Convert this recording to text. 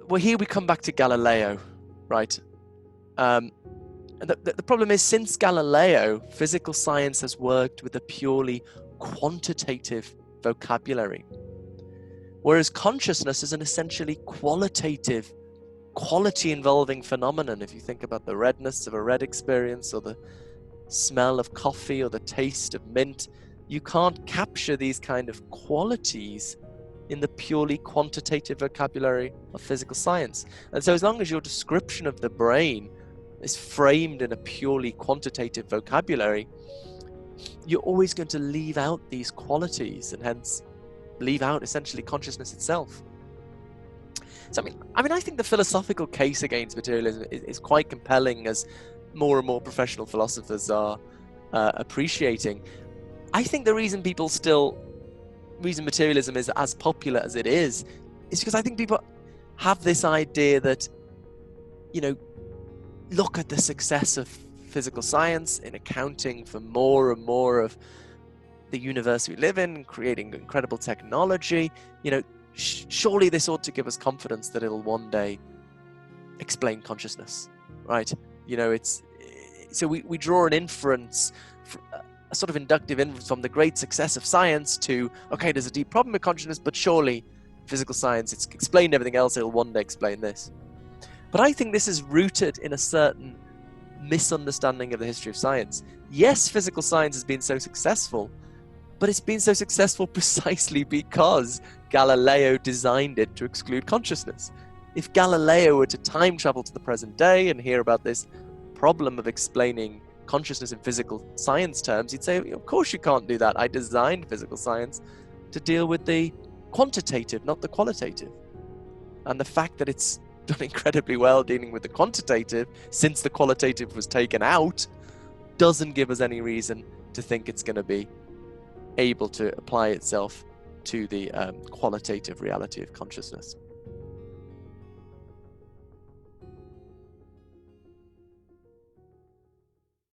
well, here we come back to Galileo, right? And the problem is, since Galileo, physical science has worked with a purely quantitative vocabulary, whereas consciousness is an essentially qualitative, quality-involving phenomenon. If you think about the redness of a red experience, or the smell of coffee, or the taste of mint, you can't capture these kind of qualities in the purely quantitative vocabulary of physical science. And so as long as your description of the brain is framed in a purely quantitative vocabulary, you're always going to leave out these qualities, and hence leave out essentially consciousness itself. So I think the philosophical case against materialism is quite compelling, as more and more professional philosophers are appreciating. I think the reason materialism is as popular as it is because I think people have this idea that, look at the success of physical science in accounting for more and more of the universe we live in, creating incredible technology. Surely this ought to give us confidence that it'll one day explain consciousness, right? So we draw an inference, a sort of inductive inference from the great success of science to, okay, there's a deep problem with consciousness, but surely physical science, it's explained everything else, it'll one day explain this. But I think this is rooted in a certain misunderstanding of the history of science. Yes, physical science has been so successful, but it's been so successful precisely because Galileo designed it to exclude consciousness. If Galileo were to time travel to the present day and hear about this problem of explaining consciousness in physical science terms, he'd say, of course you can't do that. I designed physical science to deal with the quantitative, not the qualitative. And the fact that it's done incredibly well dealing with the quantitative, since the qualitative was taken out, doesn't give us any reason to think it's going to be able to apply itself to the qualitative reality of consciousness.